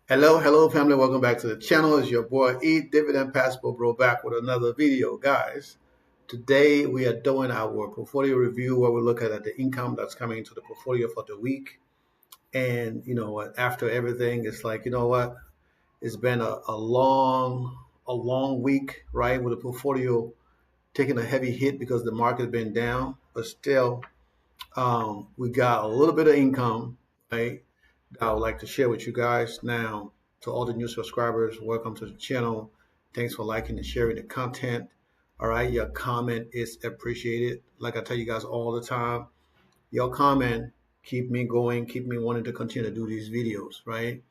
Hello, family. Welcome back to the channel. It's your boy Dividend Passport Bro back with another video, guys. Today we are doing our portfolio review where we look at the income that's coming into the portfolio for the week. And you know what? After everything, it's like it's been a long week, right? With the portfolio taking a heavy hit because the market's been down, but still, we got a little bit of income, right? I would like to share with you guys. Now, to all the new subscribers, welcome to the channel. Thanks for liking and sharing the content. All right, your comment is appreciated. Like I tell you guys all the time, your comment keep me going, keep me wanting to continue to do these videos, right?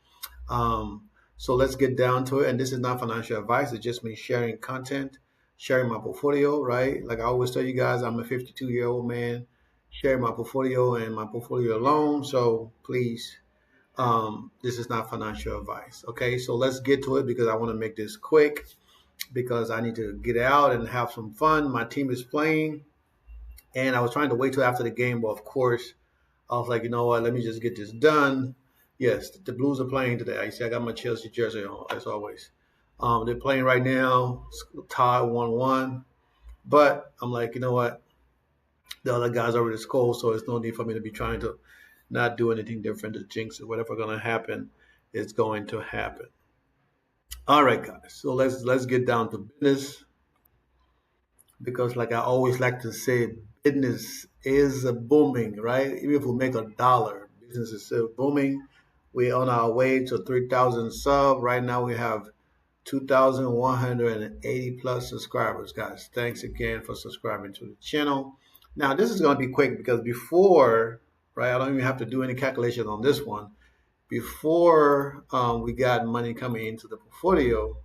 So let's get down to it. And this is not financial advice. It's just me sharing content, sharing my portfolio, right? Like I always tell you guys, I'm a 52-year-old man sharing my portfolio and my portfolio alone. So please, this is not financial advice. Okay, so let's get to it because I want to make this quick because I need to get out and have some fun. My team is playing, and I was trying to wait till after the game, but of course, I was like, you know what? Let me just get this done. Yes, the Blues are playing today. You see, I got my Chelsea jersey on as always. They're playing right now, tied 1-1. But I'm like, you know what? The other guys already scored, so there's no need for me to be trying to not do anything different to jinx it. Whatever going to happen is going to happen. All right, guys. So let's get down to business because, like I always like to say, business is booming, right? Even if we make a dollar, business is still booming. We're on our way to 3,000 sub. Right now, we have 2,180 plus subscribers, guys. Thanks again for subscribing to the channel. Now, this is going to be quick because before, right, I don't even have to do any calculation on this one. Before we got money coming into the portfolio,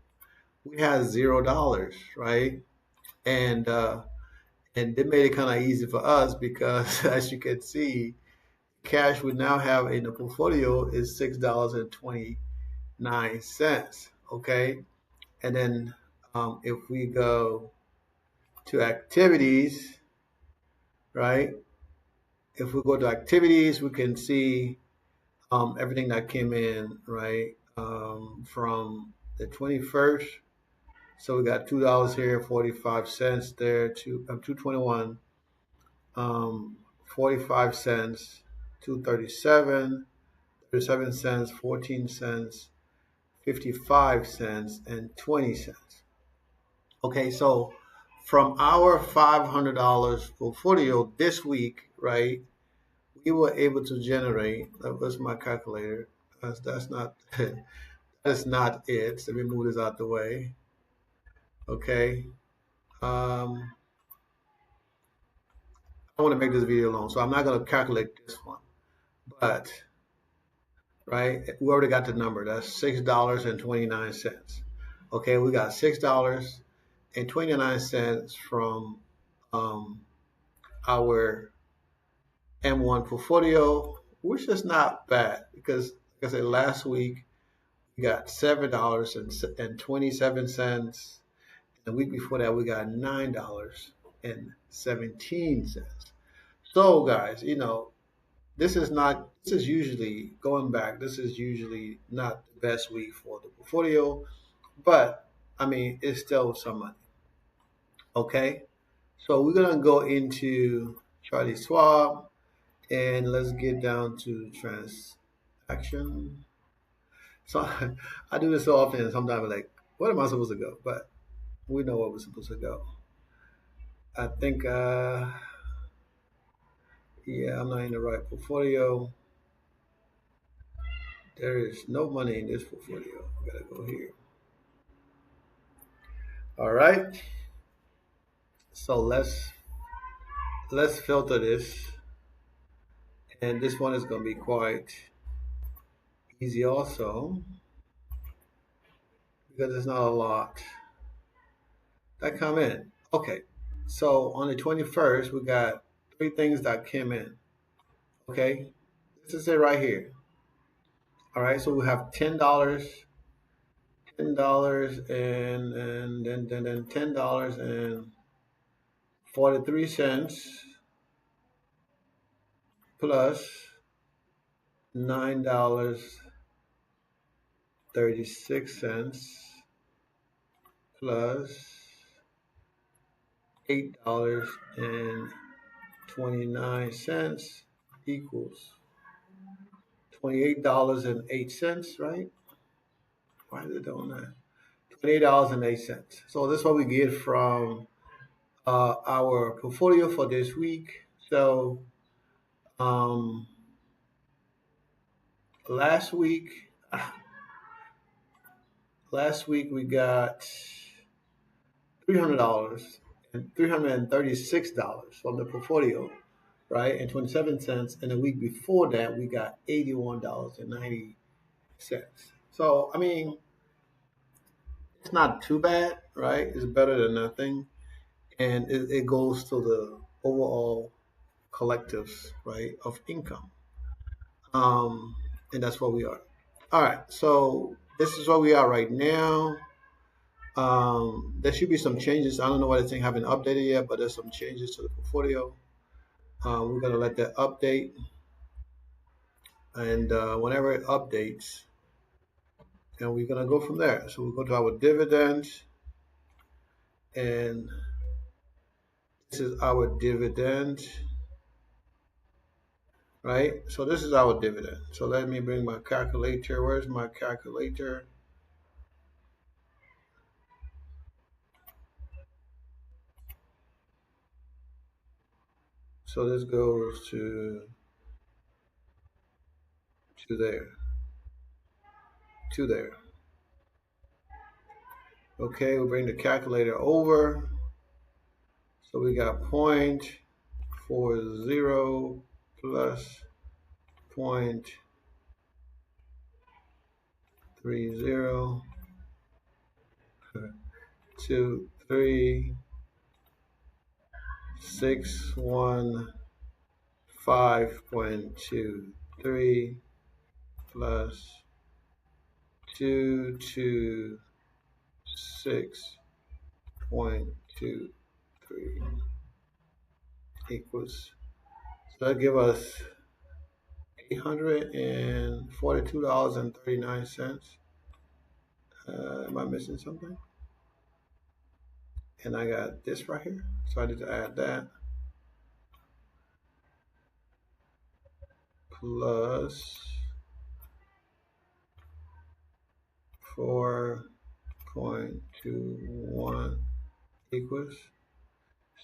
we had $0, right? And uh, and they made it kind of easy for us because, as you can see, cash we now have in the portfolio is $6.29. Okay, and then if we go to activities, right? If we go to activities, we can see everything that came in, right, from the 21st. So we got $2 here, 45 cents there, 221, 45 cents, 237, 37 cents, 14 cents, 55 cents, and 20 cents. Okay, so from our $500 portfolio this week, right, we were able to generate. That was my calculator. That's not that's not it. Let me move this out the way. Okay. Um, I want to make this video long, so I'm not going to calculate this one. But right, we already got the number. That's $6.29. Okay, we got $6.29 from um, our M1 portfolio, which is not bad because, like I said, last week we got $7.27. The week before that, we got $9.17. So, guys, this is usually going back, this is usually not the best week for the portfolio, but I mean, it's still some money. Okay. So, we're going to go into Charlie Schwab and let's get down to transaction. So, I do this so often, and sometimes I'm like, what am I supposed to go? But we know what we're supposed to go. I think, yeah, I'm not in the right portfolio. There is no money in this portfolio. I gotta go here. All right. So let's filter this, and this one is gonna be quite easy also because there's not a lot that come in. Okay. So on the 21st, we got three things that came in. Okay. This is it right here. All right. So we have $10, and then $10.43 plus $9 $8.36 plus $8.29 equals $28.08, right? Why is it doing that? $28.08. So this is what we get from our portfolio for this week. So um, last week, last week we got $300 and $336 from the portfolio, right? And 27 cents. And the week before that, we got $81.90. So I mean, it's not too bad, right? It's better than nothing, and it goes to the overall collectives, right, of income. Um, and that's what we are. All right, so this is where we are right now. There should be some changes. I don't know why the thing haven't updated yet, but there's some changes to the portfolio. We're gonna let that update, and whenever it updates, and we're gonna go from there. So we'll go to our dividend, and this is our dividend, right? So this is our dividend. So let me bring my calculator. Where's my calculator? So this goes to there, to there. Okay, we'll bring the calculator over. So we got 0.40 plus 0.30 to 3615.23 plus 226.23 equals. So that give us $842.39. Am I missing something? And I got this right here. So I need to add that. Plus 4.21 equals.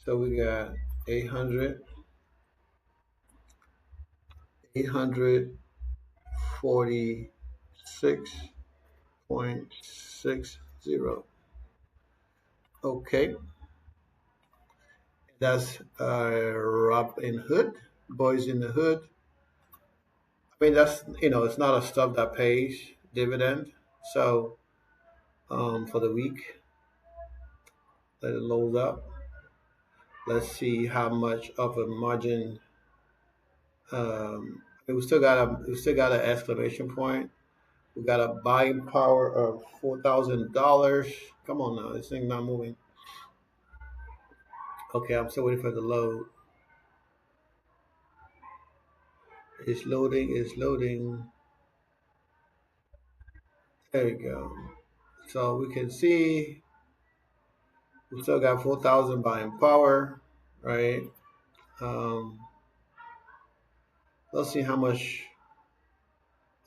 So we got 846.60. Okay, that's Robin Hood, Boys in the Hood. I mean, that's, it's not a stuff that pays dividend. So for the week, let it load up. Let's see how much of a margin. We still got an exclamation point. We got a buying power of $4,000. Come on now, this thing not moving. Okay, I'm still waiting for the load. It's loading. It's loading. There we go. So we can see we still got 4,000 buying power, right? Um, let's see how much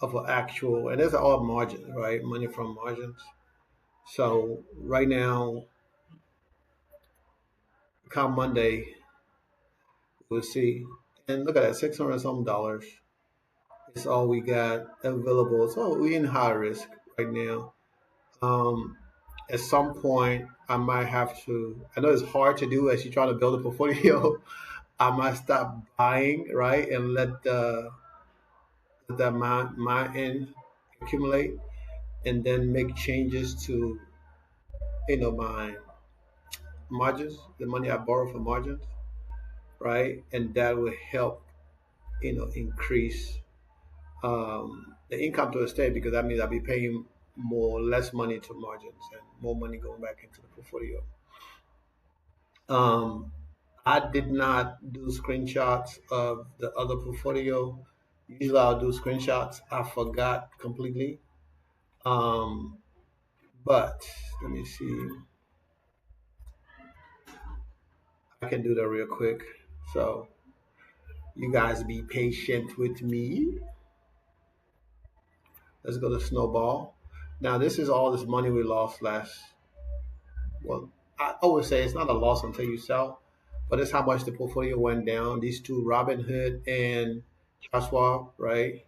of an actual, and these are all margins, right? Money from margins. So right now, come Monday, we'll see. And look at that, 600 some dollars. It's all we got available. So we're in high risk right now. Um, at some point, I might have to. I know it's hard to do as you try to build a portfolio. I might stop buying, right, and let the amount my end accumulate, and then make changes to my margins, the money I borrow for margins, right, and that will help increase the income to the state, because that means I'll be paying less money to margins and more money going back into the portfolio. Um, I did not do screenshots of the other portfolio. Usually I'll do screenshots. I forgot completely. Um, but let me see. I can do that real quick. So you guys be patient with me. Let's go to Snowball. Now this is all this money we lost last. Well, I always say it's not a loss until you sell, but it's how much the portfolio went down. These two, Robinhood and Joshua, right,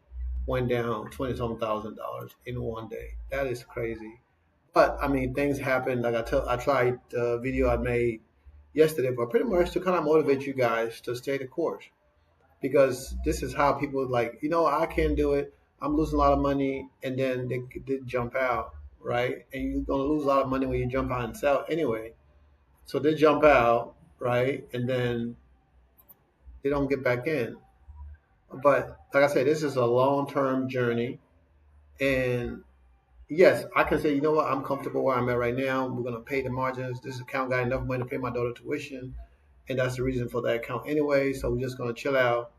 went down 20 some $1,000 in one day. That is crazy. But I mean, things happen. Like I tried the video I made yesterday, but pretty much to kind of motivate you guys to stay the course, because this is how people like, I can't do it. I'm losing a lot of money, and then they jump out, right? And you're gonna lose a lot of money when you jump out and sell anyway. So they jump out, right? And then they don't get back in. But like I said, this is a long term journey. And yes, I can say, you know what, I'm comfortable where I'm at right now. We're going to pay the margins. This account got enough money to pay my daughter tuition. And that's the reason for that account anyway. So we're just going to chill out,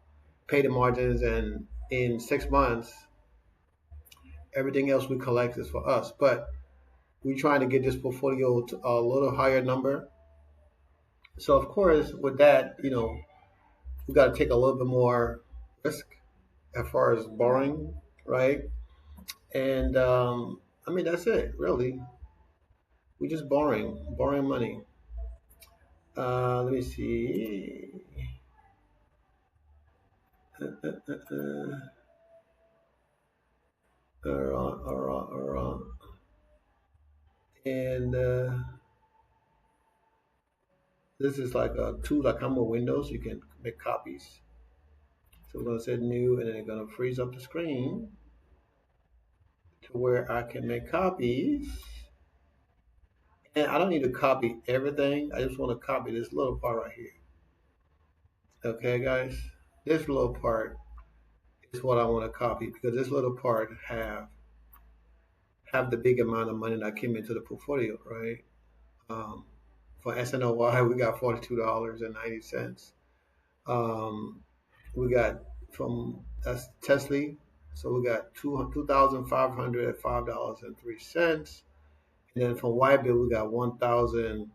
pay the margins. And in 6 months, everything else we collect is for us. But we're trying to get this portfolio to a little higher number. So, of course, with that, we got to take a little bit more risk as far as borrowing, right? And I mean, that's it, really. We're just borrowing money. Let me see. Uh, uh, uh, uh. All right. And this is like a tool that comes with Windows. You can make copies. So we're going to say new, and then it's going to freeze up the screen to where I can make copies. And I don't need to copy everything. I just want to copy this little part right here. Okay, guys? This little part is what I want to copy, because this little part have the big amount of money that came into the portfolio, right? Um, for SNOY, we got $42.90. Um, we got from that's Tesla, so we got $2,505.03. And then from Whitebill, we got $1,267.33.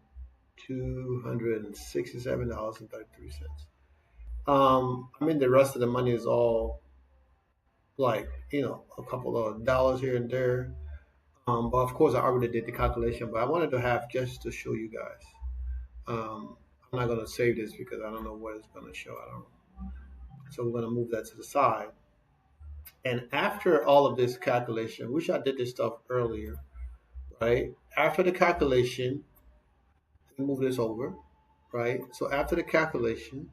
I mean, the rest of the money is all like, a couple of dollars here and there. But of course, I already did the calculation, but I wanted to have just to show you guys. I'm not going to save this because I don't know what it's going to show. I don't know. So we're going to move that to the side. And after all of this calculation, which I did this stuff earlier, right? After the calculation, move this over, right? So after the calculation,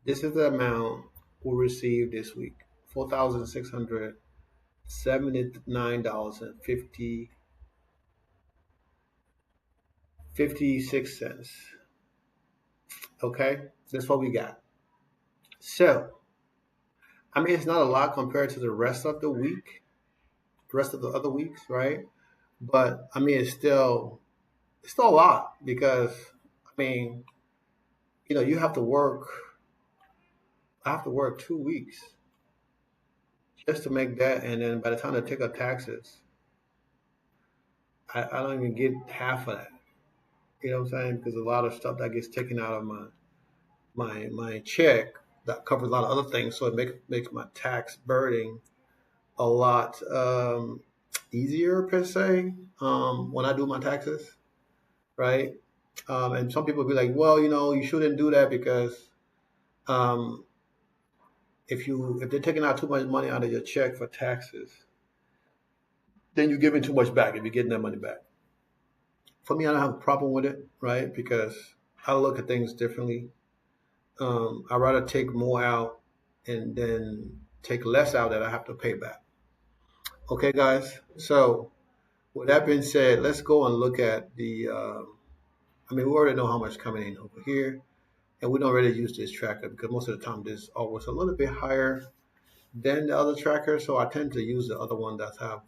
this is the amount we'll receive this week: $4,679.56. Okay, that's what we got. So, I mean, it's not a lot compared to the rest of the week, the rest of the other weeks, right? But I mean, it's still a lot, because I mean, you have to work. I have to work 2 weeks just to make that, and then by the time they take out taxes, I don't even get half of that. You know what I'm saying? Because a lot of stuff that gets taken out of my check that covers a lot of other things, so it makes my tax burden a lot easier per se, when I do my taxes, right? And some people be like, well, you shouldn't do that because um, if they're taking out too much money out of your check for taxes, then you're giving too much back if you're getting that money back. For me, I don't have a problem with it, right? Because I look at things differently. I'd rather take more out and then take less out that I have to pay back. Okay, guys. So with that being said, let's go and look at the. I mean, we already know how much coming in over here, and we don't really use this tracker because most of the time this is always a little bit higher than the other tracker. So I tend to use the other one that have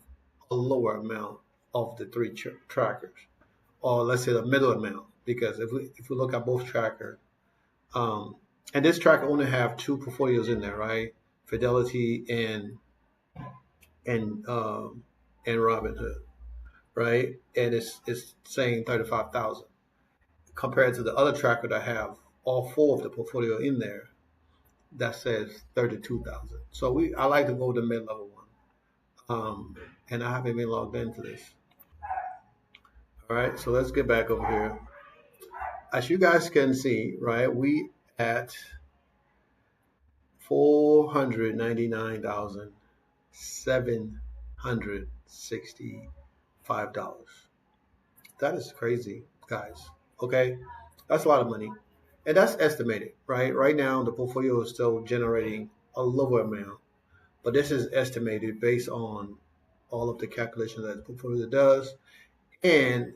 a lower amount of the three trackers, or let's say the middle amount. Because if we look at both trackers, um, and this tracker only have two portfolios in there, right? Fidelity and in Robinhood, right? And it's saying 35,000 compared to the other tracker that have all four of the portfolio in there that says 32,000. So I like to go with the mid level one. And I haven't been logged into this. All right, so let's get back over here. As you guys can see, right, we at $499,765. That is crazy, guys. Okay, that's a lot of money, and that's estimated, right? Right now, the portfolio is still generating a lower amount, but this is estimated based on all of the calculations that the portfolio does. And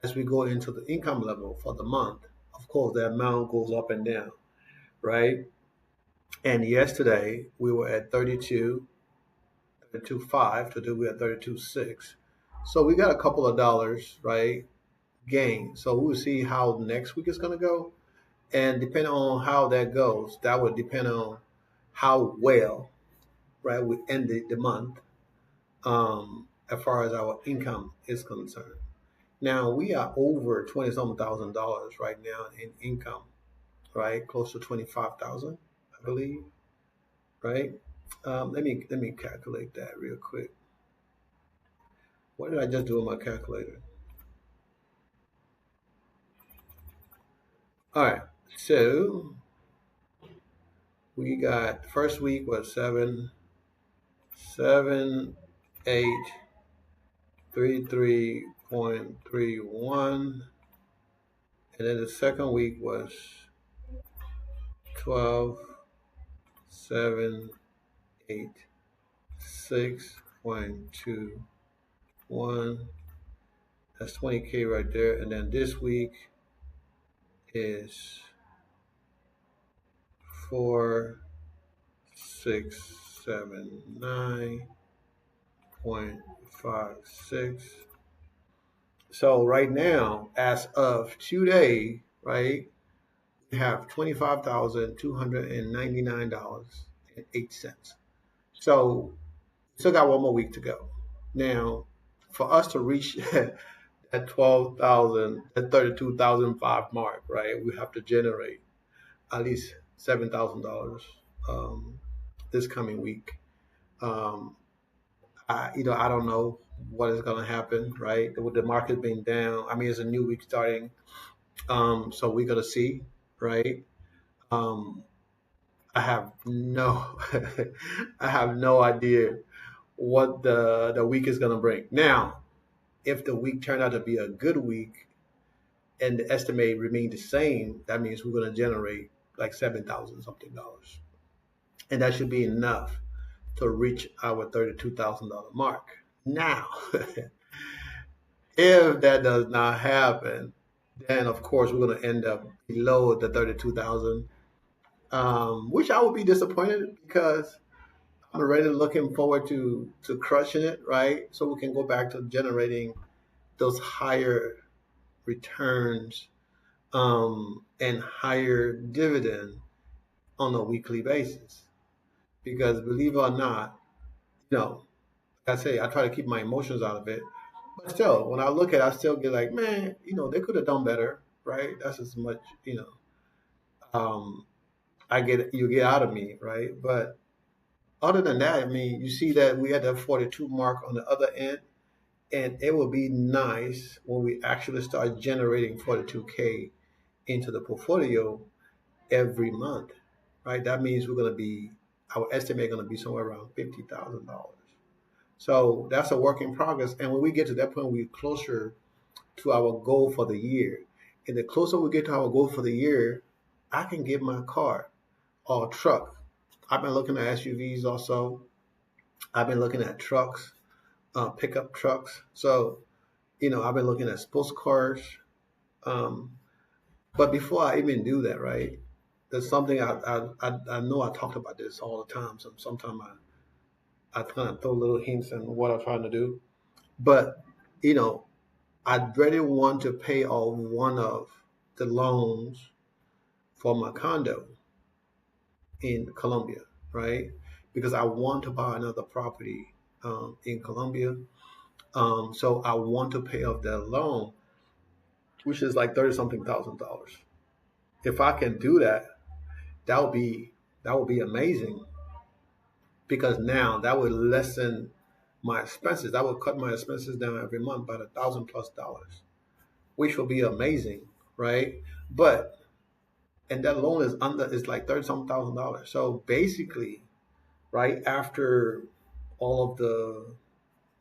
as we go into the income level for the month, of course, the amount goes up and down, right? And yesterday we were at 32.5. Today we're at 32.6. So we got a couple of dollars, right? Gain. So we'll see how next week is going to go. And depending on how that goes, that would depend on how well, right, we end the month as far as our income is concerned. Now we are over 20 something $1,000 right now in income, right? Close to 25,000, I believe, right? Let me calculate that real quick. What did I just do with my calculator? All right, so we got first week was 7,783.31, and then the second week was 12,786.21. That's 20K right there. And then this week is 4,679.56. So right now, as of today, right, we have $25,299.08. So we still got one more week to go. Now, for us to reach that 12,000, that 32,005 mark, right, we have to generate at least $7,000 this coming week. Um, I don't know what is going to happen, right? With the market being down, I mean, it's a new week starting, so we're gonna see, right? Um, I have no, I have no idea what the week is gonna bring. Now, if the week turned out to be a good week and the estimate remained the same, that means we're gonna generate like 7,000 something dollars, and that should be enough to reach our $32,000 mark. Now, if that does not happen, then of course we're going to end up below the 32,000, which I would be disappointed because I'm already looking forward to crushing it, right? So we can go back to generating those higher returns and higher dividend on a weekly basis. Because believe it or not, you know, like I say, I try to keep my emotions out of it. But still, when I look at it, I still get like, man, they could have done better, right? That's as much, um, you get out of me, right? But other than that, I mean, you see that we had the 42 mark on the other end, and it would be nice when we actually start generating 42K into the portfolio every month, right? That means our estimate going to be somewhere around $50,000. So that's a work in progress. And when we get to that point, we're closer to our goal for the year. And the closer we get to our goal for the year, I can get my car or truck. I've been looking at SUVs also. I've been looking at trucks, pickup trucks. So, I've been looking at sports cars. Um, but before I even do that, right, there's something I know I talked about this all the time. So sometimes I kind of throw little hints on what I'm trying to do. But, you know, I'd really want to pay off one of the loans for my condo in Colombia, right? Because I want to buy another property in Colombia. So I want to pay off that loan, which is like 30 something thousand dollars. If I can do that, that would be that would be amazing, because now that would lessen my expenses. That would cut my expenses down every month by $1,000 plus, which will be amazing, right? But and that loan is like 30 something thousand dollars. So basically, right after all of the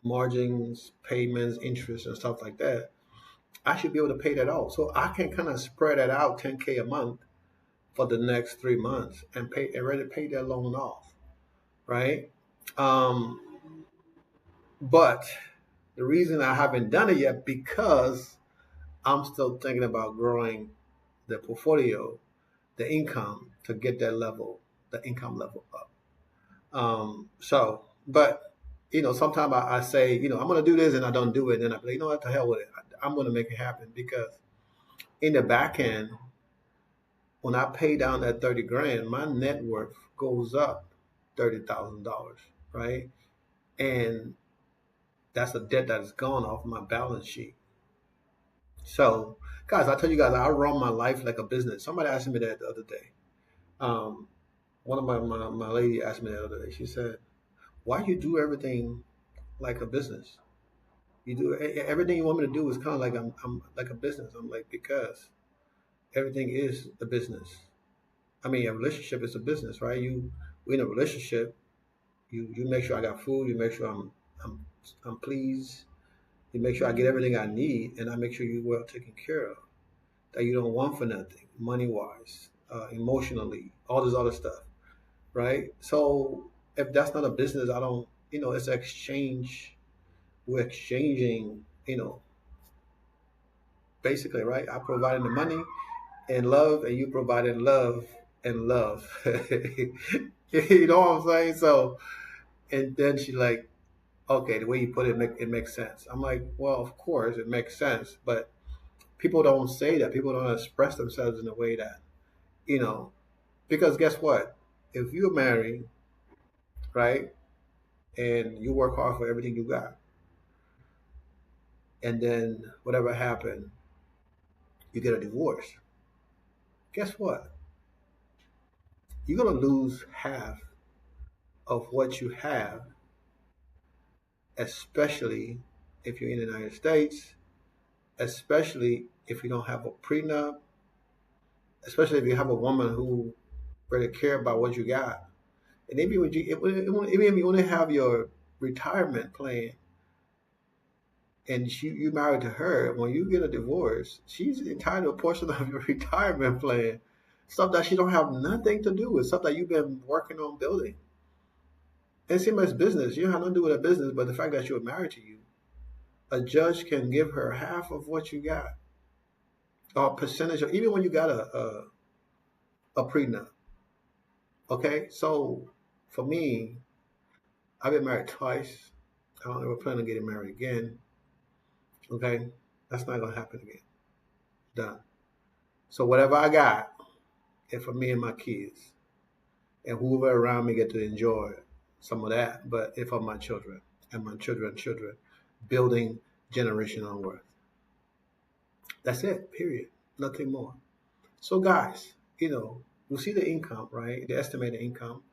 margins, payments, interest, and stuff like that, I should be able to pay that out. So I can kind of spread that out 10K a month for the next 3 months and pay and ready to pay that loan off, right? Um, but the reason I haven't done it yet, because I'm still thinking about growing the portfolio, the income, to get that level, the income level up. But sometimes I say, I'm going to do this and I don't do it. And then I say, what the hell with it? I'm going to make it happen, because in the back end, when I pay down that 30 grand, my net worth goes up $30,000, right? And that's a debt that is gone off my balance sheet. So, guys, I tell you guys, I run my life like a business. Somebody asked me that the other day. Um, One of my lady asked me the other day. She said, "Why you do everything like a business? You do everything you want me to do is kind of like I'm like a business." I'm like, because everything is a business. I mean, a relationship is a business, right? We in a relationship. You make sure I got food. You make sure I'm I'm pleased. You make sure I get everything I need, and I make sure you're well taken care of. That you don't want for nothing, money wise, emotionally, all this other stuff, right? So if that's not a business, I don't. It's exchange. We're exchanging. Basically, right? I provided the money and love, and you provided love and love. You know what I'm saying? So, and then she like, okay, the way you put it, it makes sense. I'm like, well, of course it makes sense, but people don't say that. People don't express themselves in a way that, you know, because guess what? If you're married, right, and you work hard for everything you got, and then whatever happened, you get a divorce. Guess what? You're gonna lose half of what you have, especially if you're in the United States, especially if you don't have a prenup, especially if you have a woman who really care about what you got. And even when even if you only have your retirement plan, and you married to her, when you get a divorce, she's entitled to a portion of your retirement plan, stuff that she don't have nothing to do with, stuff that you've been working on building. And same as business, you don't have nothing to do with a business, but the fact that you're married to you, a judge can give her half of what you got, or a percentage, or even when you got a prenup. Okay, so for me, I've been married twice. I don't ever plan on getting married again. Okay, that's not gonna happen again. Done. So whatever I got, is for me and my kids, and whoever around me get to enjoy some of that. But it's for my children and my children, building generational wealth. That's it. Period. Nothing more. So guys, we see the income, right? The estimated income.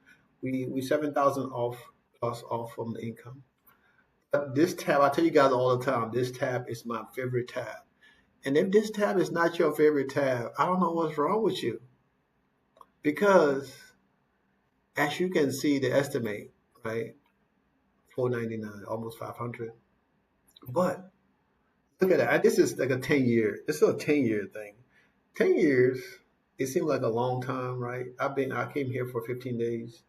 We 7,000 off plus off from the income. But this tab, I tell you guys all the time, this tab is my favorite tab. And if this tab is not your favorite tab, I don't know what's wrong with you. Because as you can see, the estimate, right? 499, almost 500. But look at that. This is like a 10-year. This is a 10-year thing. 10 years. It seems like a long time, right? I came here for 15 days,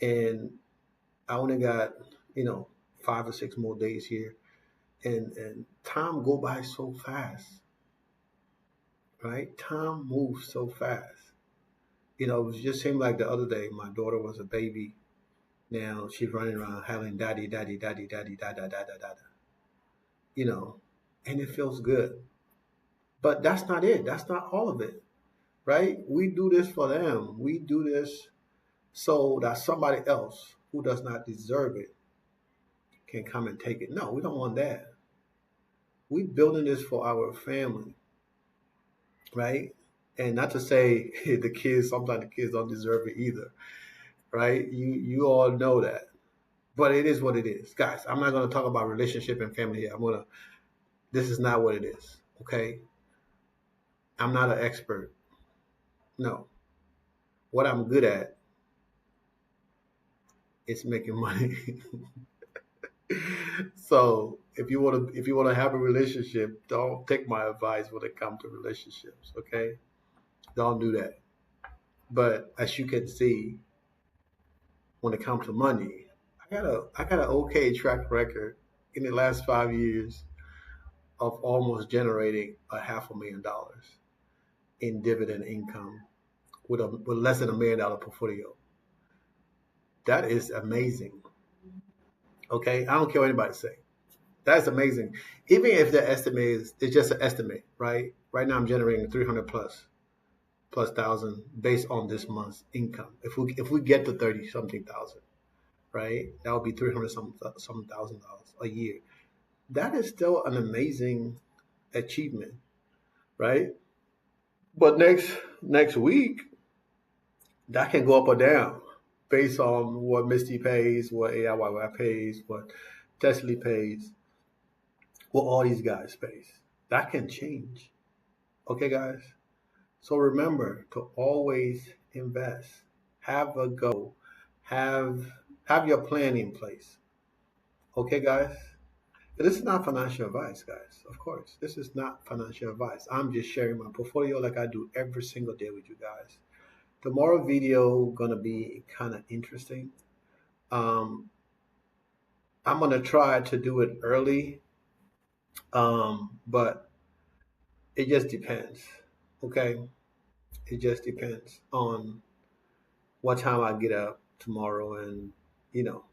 and I only got 5 or 6 more days here, and time go by so fast, right? Time moves so fast. It just seemed like the other day my daughter was a baby. Now she's running around howling, daddy, daddy, daddy, daddy, da da da da da da. You know, and it feels good. But that's not it. That's not all of it, right? We do this for them. We do this so that somebody else who does not deserve it can come and take it. No, we don't want that. We building this for our family, right? And not to say the kids, sometimes the kids don't deserve it either, right? You all know that. But it is what it is. Guys, I'm not gonna talk about relationship and family here. This is not what it is. Okay? I'm not an expert. No. What I'm good at is making money. So if you wanna have a relationship, don't take my advice when it comes to relationships. Okay? Don't do that. But as you can see, when it comes to money, I got an okay track record in the last 5 years of almost generating $500,000 in dividend income with less than $1 million portfolio. That is amazing. Okay, I don't care what anybody say. That's amazing. Even if the estimate is it's just an estimate, right? Right now I'm generating 300 plus thousand based on this month's income. If we get to 30 something thousand, right? That would be 300 some thousand dollars a year. That is still an amazing achievement, right? But next week that can go up or down based on what Misty pays, what AIYY pays, what Tesla pays, what all these guys pays. That can change. Okay, guys? So remember to always invest. Have a goal. Have your plan in place. Okay, guys? This is not financial advice, guys. Of course, this is not financial advice. I'm just sharing my portfolio like I do every single day with you guys. Tomorrow video gonna be kind of interesting. Um, I'm gonna try to do it early, but it just depends. Okay, it just depends on what time I get up tomorrow, and you know,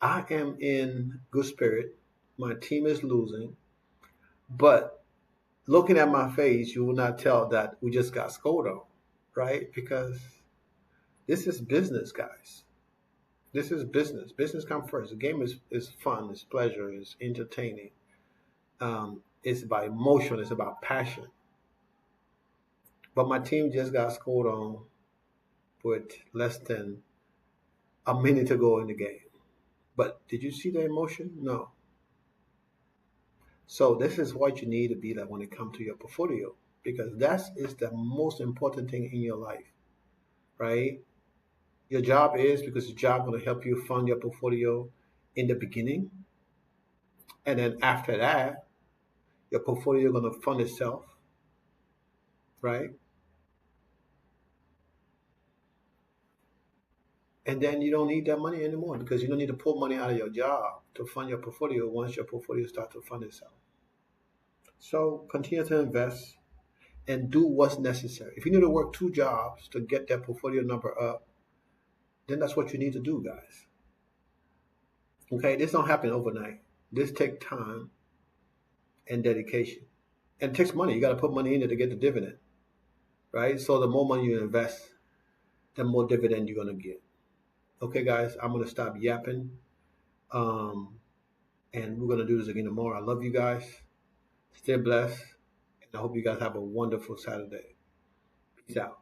I am in good spirit. My team is losing, but looking at my face, you will not tell that we just got scolded on, right? Because this is business, guys. This is business. Business comes first. The game is fun, it's pleasure, it's entertaining. It's about emotion, it's about passion. But my team just got scored on with less than a minute to go in the game. But did you see the emotion? No. So this is what you need to be like when it comes to your portfolio, because that is the most important thing in your life, right? Your job is because your job going to help you fund your portfolio in the beginning, and then after that, your portfolio going to fund itself, right? And then you don't need that money anymore because you don't need to pull money out of your job to fund your portfolio once your portfolio starts to fund itself. So continue to invest and do what's necessary. If you need to work 2 jobs to get that portfolio number up, then that's what you need to do, guys. Okay, this don't happen overnight. This takes time and dedication. And it takes money. You got to put money in it to get the dividend, right? So the more money you invest, the more dividend you're going to get. Okay, guys, I'm going to stop yapping. Um, and we're going to do this again tomorrow. I love you guys. Stay blessed. And I hope you guys have a wonderful Saturday. Peace out.